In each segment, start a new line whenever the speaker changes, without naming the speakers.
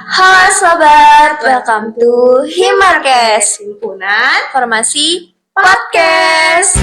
Halo sobat, welcome to Himarkes, Himpunan Farmasi Podcast.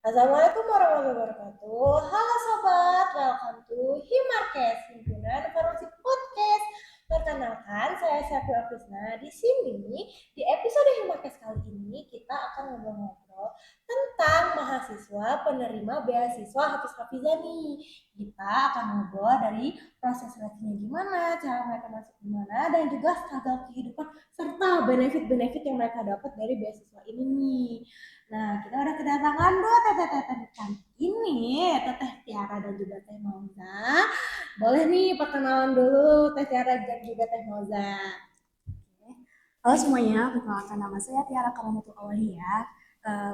Assalamualaikum warahmatullahi wabarakatuh. Halo sobat, welcome to Himarkes, Himpunan Farmasi Podcast. Perkenalkan, saya Syafri Krisna. Di sini, di episode Himarkes kali ini, kita akan ngobrol-ngobrol tentang mahasiswa penerima beasiswa Hafiz-Hafizah nih. Kita akan ngobrol dari proses seleksinya gimana, cara mereka masuk gimana, dan juga struggle kehidupan serta benefit-benefit yang mereka dapat dari beasiswa ini nih. Nah, kita udah kedatangan dua teteh-teteh ini, Teteh Tiara dan juga Teh Mauza. Boleh nih perkenalan dulu Teh Tiara dan juga Teh Mauza.
Halo semuanya, perkenalkan nama saya Tiara Karamatul Awaliyah,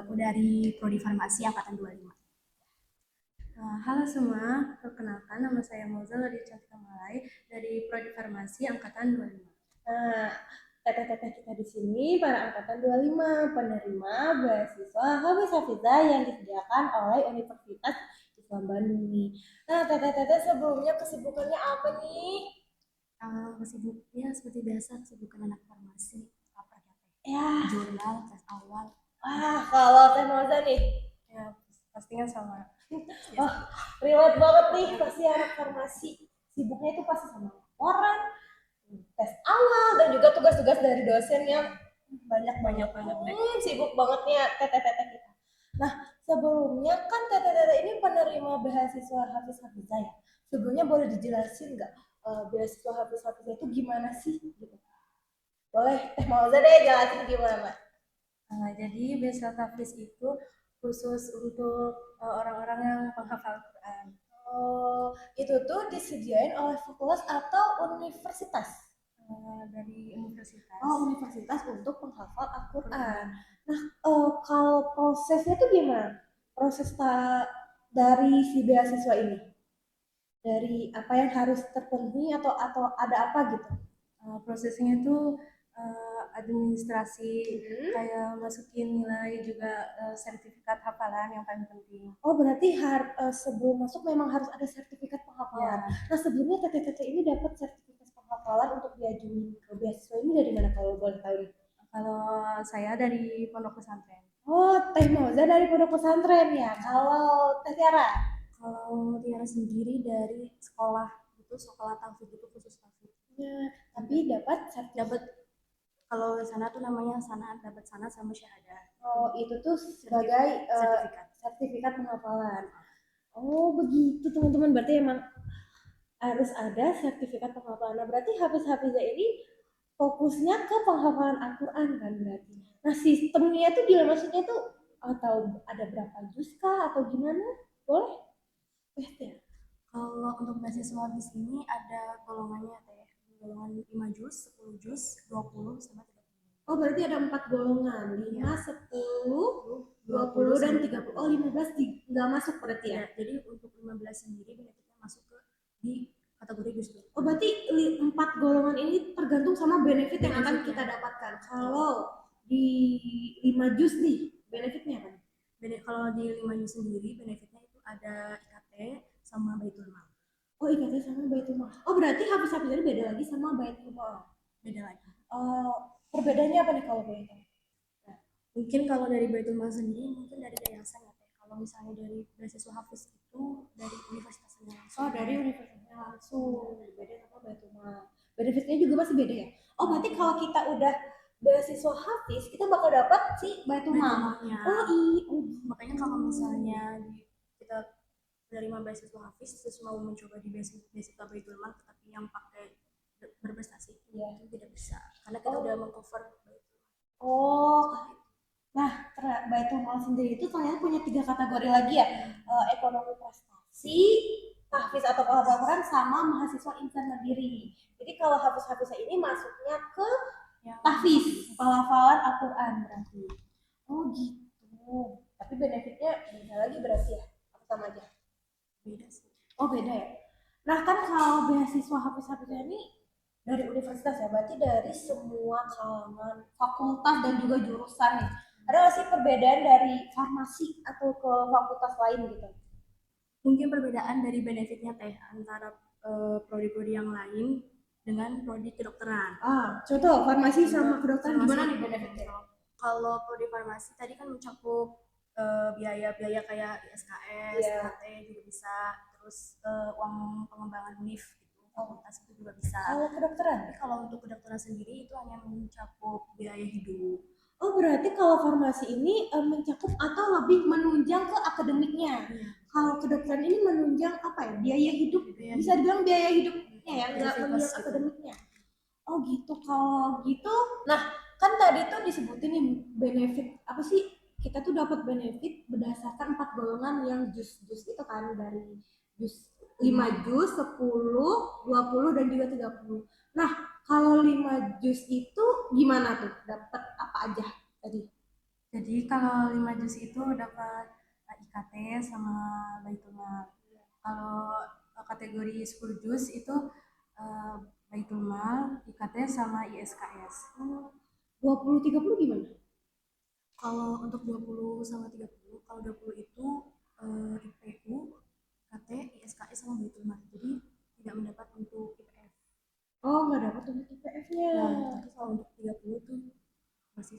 aku dari Prodi Farmasi Angkatan 25.
Halo semua, perkenalkan nama saya Mauza Lodi Cantika Malai dari Prodi Farmasi Angkatan 25.
Nah, teteh-teteh kita di sini para angkatan 25 penerima beasiswa Hafiz-Hafizah yang disediakan oleh Universitas Islam Bandung nih. Nah, teteh-teteh sebelumnya kesibukannya apa nih?
Kesibukannya seperti biasa, kesibukan anak farmasi,
Ya,
jurnal, tes awal.
wah, kalau Teh Mauza nih,
Ya, pastinya sama.
oh, relate banget nih pasti anak farmasi. Sibuknya itu pasti sama laporan, tes awal, dan juga tugas-tugas dari dosen yang banyak banget deh. Sibuk banget nih teteh-teteh kita. Nah, sebelumnya kan teteh-teteh ini penerima beasiswa Hafiz-Hafizah ya. Sebelumnya boleh dijelasin nggak beasiswa Hafiz-Hafizah itu gimana sih? Gitu. Boleh, Teh Mauza deh jelasin gimana.
Jadi beasiswa Hafiz itu khusus untuk orang-orang yang penghafal Quran.
Oh, itu tuh disediain oleh fakultas atau universitas?
Dari universitas.
Oh, universitas untuk penghafal Al-Quran. Nah, kalau prosesnya tuh gimana? Proses dari si beasiswa ini? Dari apa yang harus terpenuhi atau ada apa gitu?
Prosesnya itu administrasi, kayak masukin nilai juga sertifikat hafalan yang paling penting.
Oh, berarti sebelum masuk memang harus ada sertifikat penghafalan.
Ya.
Nah, sebelumnya teteh-teteh ini dapat sertifikat penghafalan untuk diajuin ke beasiswa ini dari mana kalau boleh tahu?
Kalau saya dari pondok pesantren.
Oh, Teh Mauza dari pondok pesantren ya. Kalau Teh Tiara?
Kalau Tiara sendiri dari sekolah tahfidz itu khusus tahfidz.
Ya, tapi dapat
Kalau sana tuh namanya dapat sana sama syahadat.
Oh, itu tuh sebagai sertifikat penghafalan. Oh, begitu teman-teman. Berarti emang harus ada sertifikat penghafalan. Nah, berarti Hafiz-Hafizah ini fokusnya ke penghafalan Al-Quran kan berarti. Nah, sistemnya tuh gimana maksudnya tuh atau ada berapa juz kah atau gimana? Boleh? Ya.
Kalau untuk beasiswa di sini ada golongannya teh, golongan 5 juz, 10 juz, 20 sama 30.
Oh, berarti ada 4 golongan, 5, 10, 20 dan 30. Oh, 15 nggak masuk berarti ya?
Jadi untuk 15 sendiri benefitnya masuk di kategori juz.
Oh, berarti 4 golongan ini tergantung sama benefit yang akan kita dapatkan. Kalau di 5 juz nih, benefitnya apa?
Kalau di 5 juz sendiri benefitnya itu ada IKT sama Baitul Mal.
Oh, IKT sama Baitul Mal. Oh, berarti Hafiz-Hafizah ini beda lagi sama Baitul Mal.
Beda lagi.
Perbedaannya apa nih kalau boleh tahu?
Nah, mungkin kalau dari Baitul Mal sendiri mungkin dari yayasan ya teh. Kalau misalnya dari beasiswa Hafiz itu dari universitasnya langsung.
Oh, dari universitasnya langsung. Beda sama Baitul Mal. Benefitnya juga masih beda ya? Oh, berarti kalau kita udah beasiswa Hafiz, kita bakal dapat si Baitul Mal. Oh, iya.
Makanya kalau misalnya kita menerima beasiswa Hafiz terus mau mencoba di beasiswa Baitul Mal tapi yang pakai berprestasi itu tidak bisa karena kita udah mengcover Baitul Mal.
Oh, nah Baitul Mal sendiri itu ternyata punya 3 kategori lagi ya, ekonomi prestasi, tahfiz atau penghafalan sama mahasiswa insan mandiri. Jadi kalau Hafiz-Hafizah ini masuknya ke tahfiz, penghafalan Al-Quran berarti. Oh gitu. Tapi benefitnya beda lagi berarti ya? Apa sama aja?
Beda sih.
Oh beda ya. Nah kan kalau beasiswa Hafiz-Hafizah ini dari universitas ya, berarti dari semua kalangan fakultas dan juga jurusan nih. Ada nggak sih perbedaan dari farmasi atau ke fakultas lain gitu?
Mungkin perbedaan dari benefitnya teh antara prodi-prodi yang lain dengan prodi kedokteran.
Contoh farmasi sama kedokteran
Farmasi.
gimana nih benefitnya?
Kalau prodi farmasi tadi kan mencakup biaya-biaya kayak ISKS,
Iya.
KT juga bisa, terus uang pengembangan UNIF gitu, fakultas itu juga bisa.
Kalau kedokteran?
Tapi kalau untuk kedokteran sendiri itu hanya mencakup biaya hidup.
Oh, berarti kalau farmasi ini mencakup atau lebih menunjang ke akademiknya.
Iya.
Kalau kedokteran ini menunjang apa ya? Biaya hidup. Bisa dibilang biaya hidupnya ya, nggak menunjang
gitu.
akademiknya. Oh gitu. Kalau gitu, nah kan tadi tuh disebutin nih benefit apa sih? Kita tuh dapat benefit berdasarkan 4 golongan yang jus itu kan, dari jus 5 jus, 10, 20 dan juga 30. Nah, kalau 5 jus itu gimana tuh? Dapat apa aja tadi?
Jadi kalau 5 jus itu dapat IKT sama Baitulmal. Kalau kategori 10 jus itu Baitulmal, IKT sama ISKS.
20 30 gimana?
Kalau untuk 20 sama 30, kalau 20 itu IPU, KT, ISKS sama Baitulmal. Jadi tidak mendapat untuk IPF.
Oh, nggak dapat untuk IPF-nya.
Tapi kalau untuk 30 tuh masih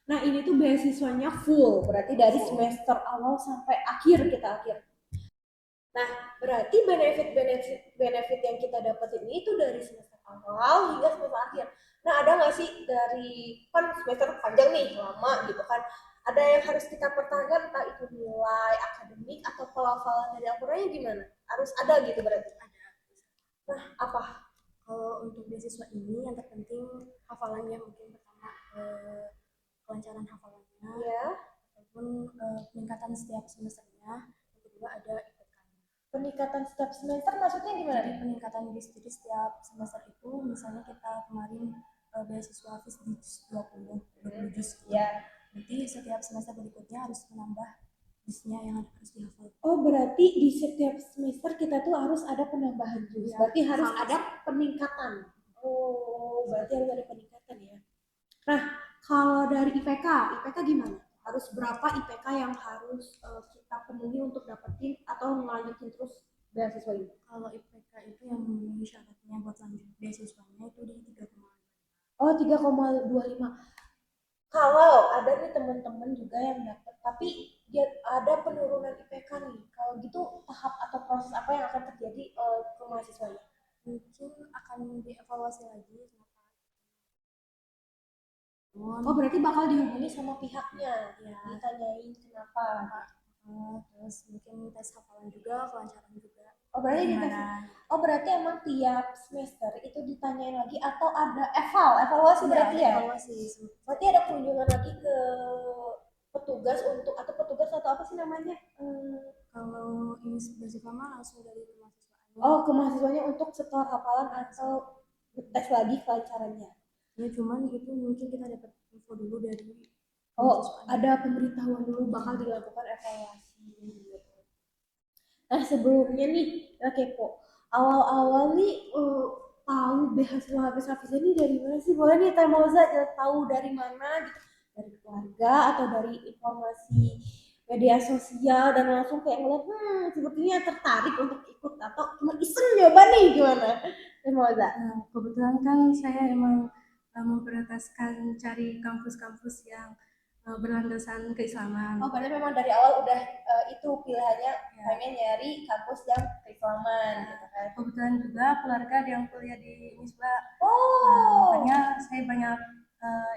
Nah, ini tuh beasiswanya full, berarti dari semester awal sampai akhir kita akhir. Nah, berarti benefit yang kita dapetin ini itu dari semester awal hingga semester akhir. Nah, ada nggak sih dari kan semester panjang nih, lama gitu kan? Ada yang harus kita pertahankan, entah itu nilai akademik atau pelafalan dari Al-Qur'annya gimana? Harus ada gitu berarti. Nah, apa?
Kalau untuk beasiswa ini yang terpenting hafalannya, mungkin pertama kelancaran hafalannya,
Ya.
ataupun peningkatan setiap semesternya. Yang kedua ada IPK.
Peningkatan setiap semester maksudnya gimana?
Jadi peningkatan jadi setiap semester itu, misalnya kita kemarin beasiswa FIS di 20 juz gitu.
Ya.
Nanti setiap semester berikutnya harus menambah juznya yang harus dihafal.
Oh, berarti di setiap semester kita tuh harus ada penambahan juz.
Ya,
berarti harus ada peningkatan. Oh, berarti harus ada peningkatan ya. Nah, kalau dari IPK gimana? Harus berapa IPK yang harus kita penuhi untuk dapetin atau ngelanjutin terus beasiswa ini?
Kalau IPK itu yang memenuhi syaratnya buat lanjut beasiswanya itu di 3,5.
Oh, 3,25. Kalau ada nih teman-teman juga yang dapat, tapi dia ada penurunan IPK nih. Kalau gitu tahap atau proses apa yang akan terjadi ke mahasiswanya?
Mungkin akan dievaluasi lagi kenapa.
Oh, berarti bakal dihubungi sama pihaknya,
Ya,
ditanyain kenapa.
terus mungkin tes hafalan juga, kelancaran juga.
Oh, berarti emang tiap semester itu ditanyain lagi atau ada evaluasi berarti ya?
Evaluasi.
Berarti ada kunjungan lagi ke petugas atau apa sih namanya?
Kalau ini beasiswa mah langsung dari kemahasiswaan.
Oh, ke mahasiswanya untuk setor hafalan atau tes lagi kelancarannya.
Ya, cuman itu mungkin kita dapat info dulu dari
ada pemberitahuan dulu bakal dilakukan evaluasi. Nah, sebelumnya nih, ya kepo. Awal-awal nih tahu beasiswa Hafiz ini dari mana sih? Boleh nih Teh Moza tahu dari mana gitu? Dari keluarga atau dari informasi media sosial dan langsung kayak ngeliat, sepertinya tertarik untuk ikut atau cuma iseng nyoba nih gimana? Teh Moza.
Nah, kebetulan kan saya emang memprioritaskan cari kampus-kampus yang berlandaskan keislaman.
Oh, berarti memang dari awal udah itu pilihannya pengen nyari kampus yang keislaman gitu kan.
Kebetulan juga keluarga ada yang kuliah di Misbah.
Oh.
Makanya saya banyak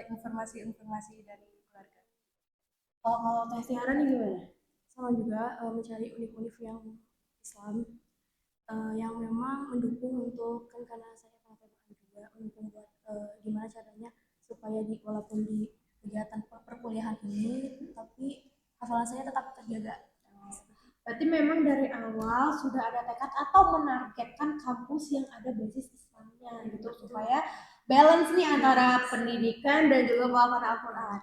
informasi-informasi dari keluarga.
Kalau Teh Tiara nih gimana?
Sama juga mencari univ-univ yang Islam yang memang mendukung untuk, kan karena saya pengetahuan juga mendukung buat gimana caranya supaya walaupun di kegiatan perkuliahan ini tapi hafalan saya tetap terjaga.
Berarti memang dari awal sudah ada tekad atau menargetkan kampus yang ada basis Islamnya gitu supaya balance nih antara pendidikan dan juga pemahaman Al-Quran.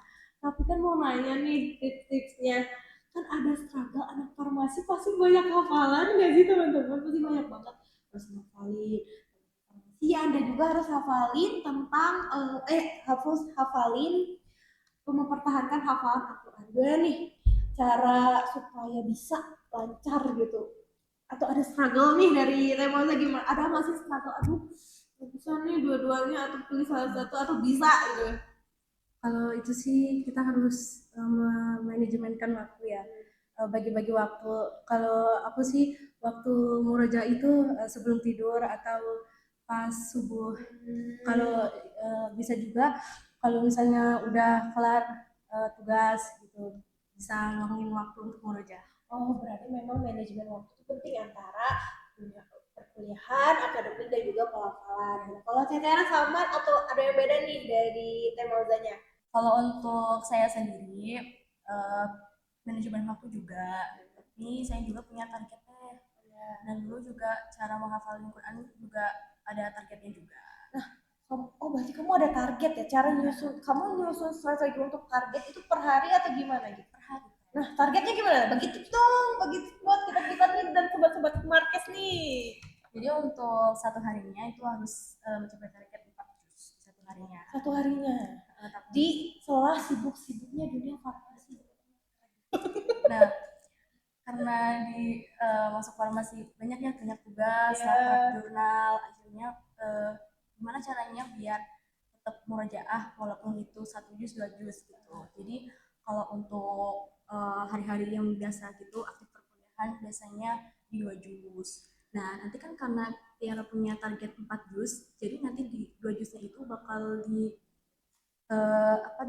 Tapi kan mau nanya nih tips-tipsnya, kan ada struggle anak farmasi pasti banyak hafalan nggak sih teman-teman? Pasti banyak banget harus hafalin farmasian dan juga harus hafalin tentang hafalin mempertahankan hafalan Al-Quran. Gimana nih cara supaya bisa lancar gitu? Atau ada struggle nih dari Temoza gimana? Ada nggak sih struggle? Aduh, nggak bisa nih dua-duanya atau pilih salah satu atau bisa gitu?
Kalau itu sih kita harus memanajemenkan waktu ya. Bagi-bagi waktu. Kalau aku sih waktu murojaah itu sebelum tidur atau pas subuh. Kalau bisa juga kalau misalnya udah kelar tugas gitu bisa ngomongin waktu untuk murojaah.
Oh, berarti memang manajemen waktu itu penting antara perkuliahan, akademik dan juga pelafalan. Nah, kalau Cetera sama atau ada yang beda nih dari Temozanya?
Kalau untuk saya sendiri, eh, manajemen waktu juga, tapi saya juga punya targetnya. Dan dulu juga cara menghafalin Quran juga ada targetnya juga.
Oh, berarti kamu ada target ya? Cara nyusun, kamu nyusun strategi untuk target itu per hari atau gimana gitu?
Per hari.
Nah, targetnya gimana? Bagi tips dong, bagi tips buat kita nih dan sobat-sobat Marques nih.
Jadi untuk satu harinya itu harus mencapai target 4 juz satu harinya.
Satu harinya. Di sela sibuk-sibuknya dunia farmasi.
Nah, karena di masuk farmasi banyak tugas, lapor jurnal, akhirnya gimana caranya biar tetap murojaah walaupun itu 1 juz 2 juz gitu. Jadi kalau untuk hari-hari yang biasa gitu aktif perkuliahan biasanya di 2 juz. Nah nanti kan karena Tiara punya target 4 juz, jadi nanti di 2 juznya itu bakal di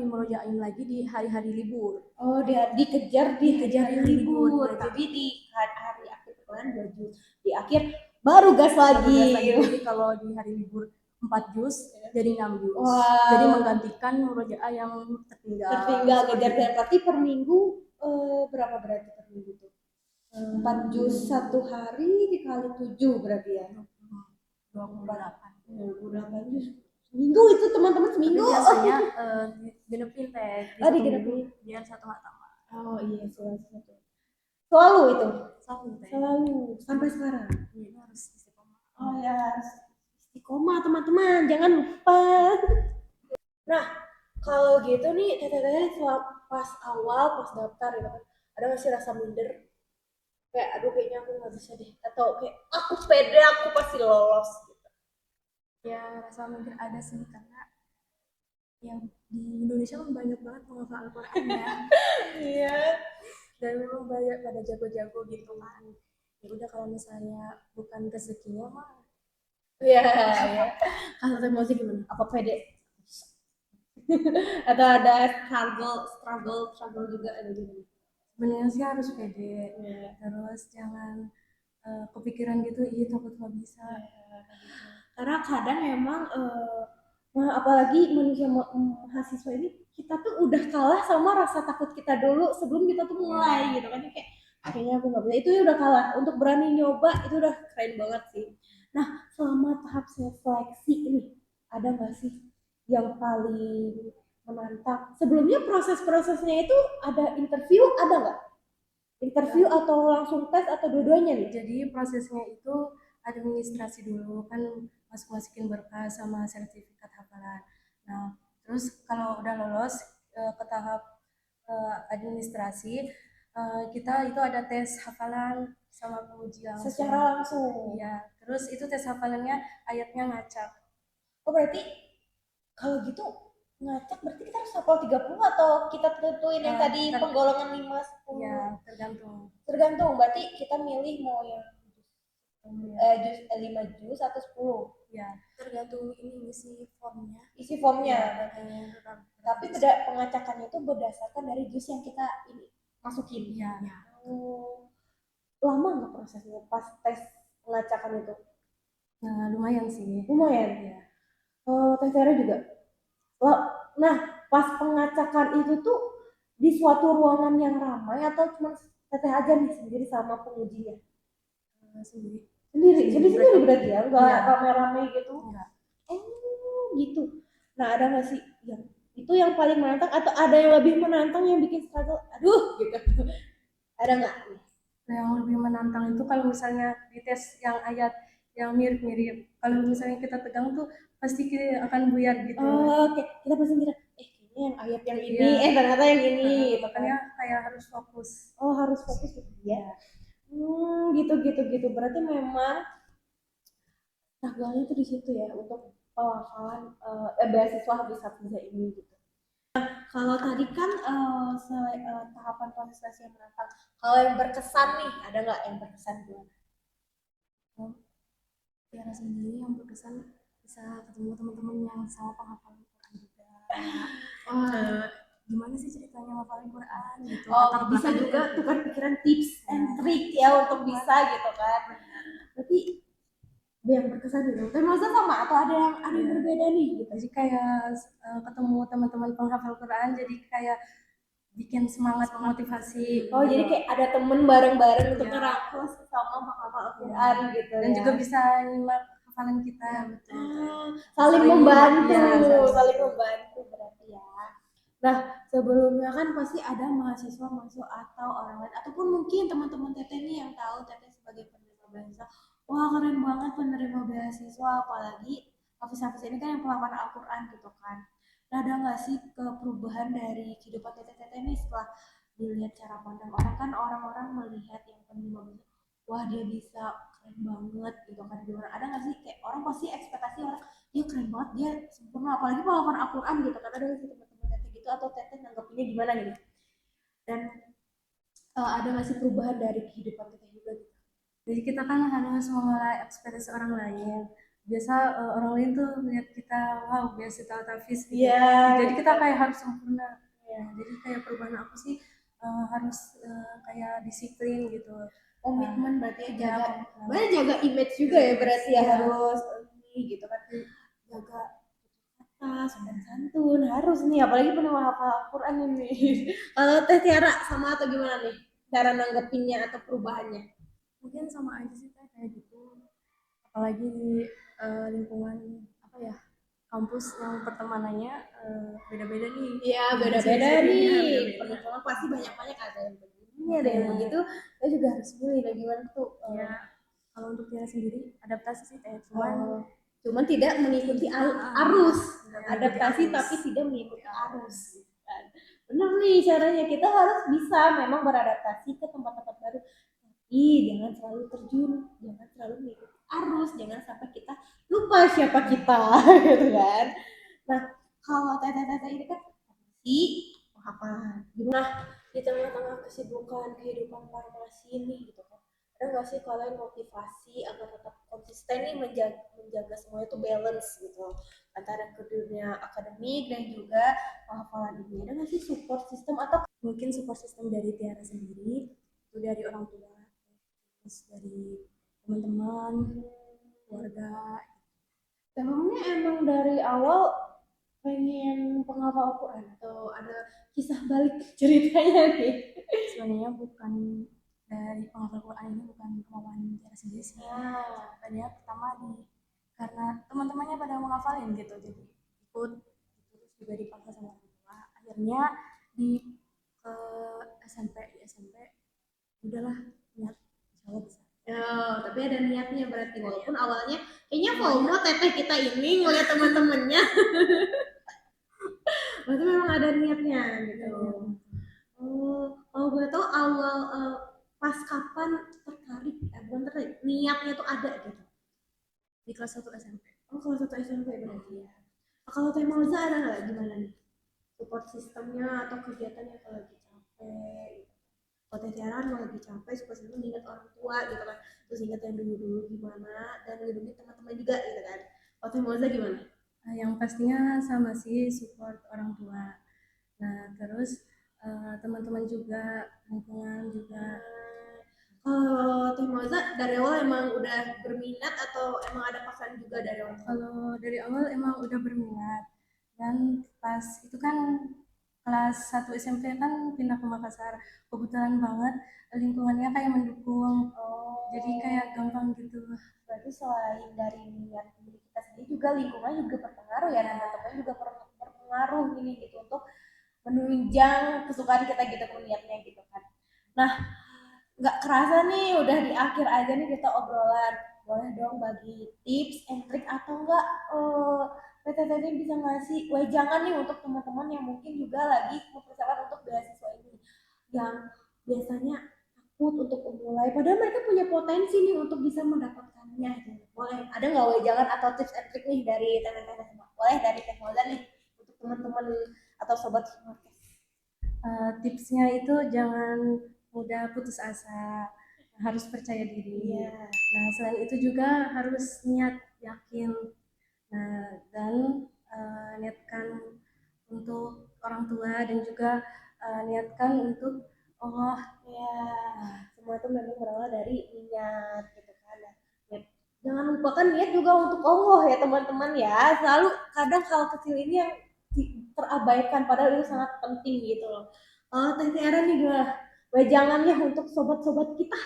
murojain lagi di hari-hari libur.
Oh, dia dikejar di hari libur.
Jadi
Tapi di hari akhir perkuliahan 2 juz. Di akhir baru gas lagi.
Jadi kalau di hari libur 4 juz jadi 6 juz.
Wow.
Jadi menggantikan murojaah yang tertinggal.
Tertinggal ngejar berarti per minggu berapa berarti per minggu tuh? 4 juz satu hari dikali 7 berarti ya.
28.
28 juz. Seminggu itu teman-teman seminggu.
Tapi biasanya genepin teh.
Oh, digenepin.
Biar satu hataman.
Oh iya, selalu itu.
Selalu teh.
Selalu sampai sekarang.
Ini harus istiqomah.
Oh ya, harus istiqomah teman-teman, jangan lupa. Nah, kalau gitu nih, teteh pas awal, pas daftar gitu kan, ada nggak sih rasa minder? Kayak, aduh kayaknya aku nggak bisa deh. Atau kayak, aku pede, aku pasti lolos. Gitu.
Ya rasa minder ada sih karena yang di Indonesia kan banyak banget menghafal Al-Quran ya.
Iya.
Dan memang banyak pada jago-jago gitu kan. Ya udah kalau misalnya bukan rezekinya mah.
Iya, ya. Kalau emosi gimana? Apa pede? Atau ada struggle juga ada gimana?
Sebenarnya sih harus pede. Terus jangan kepikiran gitu, takut nggak bisa.
Karena kadang emang apalagi manusia mahasiswa ini kita tuh udah kalah sama rasa takut kita dulu sebelum kita tuh mulai gitu kan kayak kayaknya aku nggak bisa itu udah kalah untuk berani nyoba itu udah keren banget sih. Nah selama tahap seleksi ini ada nggak sih yang paling menantang sebelumnya prosesnya itu ada interview ada nggak interview atau langsung tes atau dua-duanya nih?
Jadi prosesnya itu administrasi dulu kan masukin berkas sama sertifikat hafalan. Nah terus kalau udah lolos ke tahap administrasi kita itu ada tes hafalan sama penguji langsung.
Secara langsung.
Iya. Terus itu tes hafalannya ayatnya ngacak.
Oh berarti kalau gitu ngacak berarti kita harus hafal 30 atau kita tentuin yang tadi penggolongan 5 10?
Iya, tergantung.
Tergantung, berarti kita milih mau yang juz 5 juz atau 10.
Ya, tergantung ini isi formnya.
Isi formnya. Tapi pengacakannya itu berdasarkan dari juz yang kita ini masukin.
Iya.
Lama nggak prosesnya pas tes pengacakan itu?
Nah, lumayan sih.
Lumayan ya. Tes Vera juga. Nah, pas pengacakan itu tuh di suatu ruangan yang ramai atau cuma teteh aja nih sendiri sama pengujinya? Sendiri berarti ya, nggak ramai-ramai gitu?
Enggak.
Oh gitu. Nah ada nggak sih yang itu yang paling menantang atau ada yang lebih menantang yang bikin struggle? Aduh gitu. Ada nggak?
Yang lebih menantang itu kalau misalnya di tes yang ayat yang mirip-mirip. Kalau misalnya kita tegang tuh pasti kita akan buyar gitu.
Oh, oke. Kita pasti kira, kayaknya yang ayat yang ini, ternyata yang ini, gitu kan.
Makanya kayak harus fokus.
Oh harus fokus gitu ya. Gitu. Berarti memang struggle-nya tuh di situ ya untuk pelafalan beasiswa Hafizah ini gitu. Kalau tadi kan tahapan proses tes yang menantang. Kalau yang berkesan nih, ada nggak yang berkesan gimana?
Tiara sendiri yang berkesan bisa ketemu teman-teman yang sama penghafalan Quran juga. Gimana sih ceritanya ngapalin Quran gitu.
Oh, bisa juga tukar pikiran tips and trick ya untuk bisa gitu kan. Berarti yang berkesan gitu. Tapi masa sama atau ada yang berbeda nih gitu.
Jadi kayak ketemu teman-teman penghafal Quran, jadi kayak bikin semangat motivasi.
Oh, jadi kayak ada temen bareng-bareng untuk ngerangkul sama menghafal Al-Quran gitu
Dan
ya.
juga bisa nyimak hafalan kita.
Saling membantu, saling membantu berarti ya. Nah, sebelumnya kan pasti ada mahasiswa atau orang lain ataupun mungkin teman-teman Teteh nih yang tahu Teteh sebagai penerima beasiswa. Wah, keren banget penerima beasiswa, apalagi Hafiz-Hafiz ini kan yang pelafal Al-Quran gitu kan. Nah, ada nggak sih perubahan dari kehidupan Teteh ini setelah dilihat cara pandang orang? Kan orang-orang melihat yang penerima beasiswa, wah dia bisa keren banget gitu kan, gimana? Ada nggak sih kayak orang pasti ekspektasi orang dia keren banget, dia sempurna, apalagi pelafal Al-Quran gitu kan, ada nggak sih teman-teman Teteh gitu atau Teteh nanggapinnya gimana gitu? Dan ada nggak sih perubahan dari kehidupan Teteh juga gitu?
Jadi kita kan harus memulai ekspektasi orang lain. Biasa orang lain tuh lihat kita, wow biasa tahu tafis gitu. Jadi kita kayak harus sempurna. Jadi kayak perubahan aku sih harus kayak disiplin gitu.
Komitmen berarti ya, jaga image juga ya berarti ya, harus ini gitu kan, jaga kata sopan santun harus nih, apalagi penerima hafal Al-Quran ini. Kalau Teh Tiara sama atau gimana nih cara nanggepinnya atau perubahannya?
Mungkin sama aja sih kayak gitu, apalagi di lingkungan apa ya, kampus yang pertemanannya beda-beda nih.
Iya beda-beda nih, pertemuan pasti banyak-banyak, ada yang begini ada yang begitu, kita juga harus pilih lah gimana tuh.
Kalau untuk Tiara sendiri adaptasi sih
cuman tidak mengikuti arus, adaptasi tapi tidak mengikuti arus. Benar nih caranya, kita harus bisa memang beradaptasi ke tempat-tempat baru, tapi jangan selalu terjun, jangan selalu mengikuti arus, jangan sampai kita lupa siapa kita gitu kan. Nah, kalau Teteh ini kan apa gimana di tengah-tengah kesibukan kehidupan farmasi ini gitu kan, ada nggak sih kalian motivasi agar tetap konsisten nih menjaga semuanya itu balance gitu antara ke dunia akademik dan juga hafalan ini? Ada nggak sih support system atau
mungkin support system dari Tiara sendiri itu dari orang tua, terus dari teman-teman, keluarga.
Emangnya emang dari awal pengen penghafal Al-Quran atau ada kisah balik ceritanya nih?
Sebenarnya bukan dari penghafal Quran, ini bukan kemauan Tiara sendiri sih. Sebenarnya pertama karena teman-temannya pada menghafalin gitu, jadi ikut, terus juga dipaksa sama orang tua. Akhirnya di SMP udahlah niat insya Allah bisa.
Tapi ada niatnya berarti, walaupun awalnya kayaknya FOMO Teteh kita ini ngeliat teman-temannya. Berarti memang ada niatnya gitu. Kalau gue tahu awal pas kapan tertarik, bukan tertarik, niatnya tuh ada gitu.
Di kelas 1 SMP.
Oh, kelas 1 SMP berarti ya. Kalau Teh Mauza ada nggak gimana nih? Support sistemnya atau kegiatannya kalau lagi capek gitu. Kalau Teh Tiara lagi capek, suka sering ingat orang tua gitu kan, terus ingat yang dulu-dulu gimana, dan ngedukung teman-teman juga gitu kan. Kalau Teh Mauza gimana?
Yang pastinya sama sih, support orang tua. Nah terus teman-teman juga, lingkungan juga.
Kalau Teh Mauza dari awal emang udah berminat atau emang ada paksaan juga dari awal?
Kalau dari awal emang udah berminat, dan pas itu kan kelas 1 SMP kan pindah ke Makassar, kebetulan banget lingkungannya kayak mendukung, jadi kayak gampang gitu.
Berarti selain dari niat diri kita sendiri juga lingkungan juga berpengaruh ya, teman-teman juga berpengaruh ini gitu untuk menunjang kesukaan kita gitu, niatnya gitu kan. Nah, nggak kerasa nih udah di akhir aja nih kita obrolan, boleh dong bagi tips and trick atau enggak PTTT bisa ngasih wejangan nih untuk teman-teman yang mungkin juga lagi mempersiapkan untuk beasiswa ini, yang biasanya takut untuk memulai, padahal mereka punya potensi nih untuk bisa mendapatkannya. Gitu. Boleh, ada nggak wejangan atau tips and trick nih dari teman-teman semua? Boleh dari Teh Maulana nih untuk teman-teman atau sobat Himarkes.
Tipsnya itu jangan mudah putus asa, harus percaya diri.
Iya.
Nah, selain itu juga harus niat, yakin. Nah, dan niatkan untuk orang tua dan juga niatkan untuk Allah.
Ya, semua itu memang berawal dari niat gitu kan. Ya, jangan lupakan niat juga untuk Allah ya teman-teman ya. Selalu kadang hal kecil ini yang terabaikan padahal itu sangat penting gitu loh. Teh Tiara nih gimana? Wejangannya untuk sobat-sobat kita.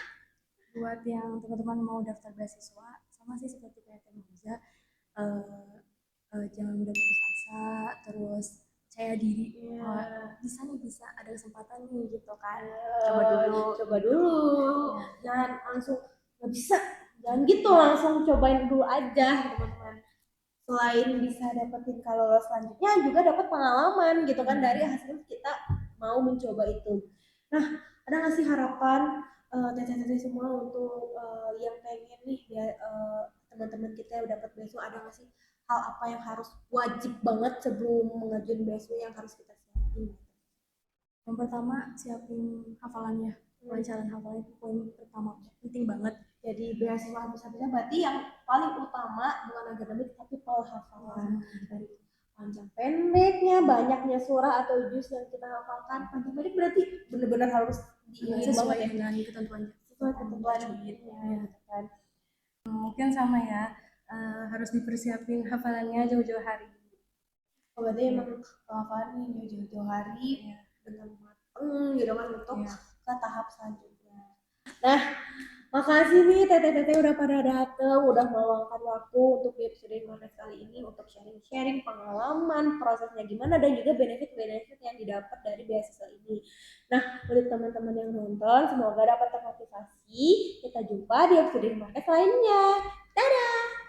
Buat yang teman-teman mau daftar beasiswa, sama sih seperti kayak Teh Moza, jangan mudah putus asa, terus percaya diri. Bisa nih, bisa ada kesempatan nih gitu kan.
Coba dulu. Jangan langsung nggak bisa. Jangan gitu langsung cobain dulu aja teman-teman. Selain bisa dapetin kalau lolos selanjutnya juga dapat pengalaman gitu kan dari hasil kita mau mencoba itu. Nah, ada nggak sih harapan teteh-teteh semua untuk yang pengen nih ya teman-teman kita yang dapat beasiswa, ada nggak sih hal apa yang harus wajib banget sebelum mengajuin beasiswa yang harus kita siapin?
Yang pertama, siapin hafalannya. Pelancaran hafalan itu poin pertama, penting banget.
Jadi beasiswa bisa-bisa berarti yang paling utama bukan akademik tapi penghafalan. Dari panjang pendeknya, banyaknya surah atau juz yang kita hafalkan, panjang pendek berarti benar-benar harus diingat
Sesuai
banget ya.
dengan ketentuan
Sesuai ketentuan
tajwidnya.
gitu kan.
Mungkin sama ya, harus dipersiapin hafalannya jauh-jauh hari.
Oh, berarti emang penghafalan jauh-jauh hari dengan mateng gitu kan untuk ke tahap selanjutnya. Nah, makasih nih teteh-teteh udah pada dateng, udah meluangkan waktu untuk di episode Himarkes kali ini untuk sharing-sharing pengalaman, prosesnya gimana dan juga benefit-benefit yang didapat dari beasiswa ini. Nah, untuk teman-teman yang nonton, semoga dapat termotivasi. Kita jumpa di episode Himarkes lainnya. Dadah!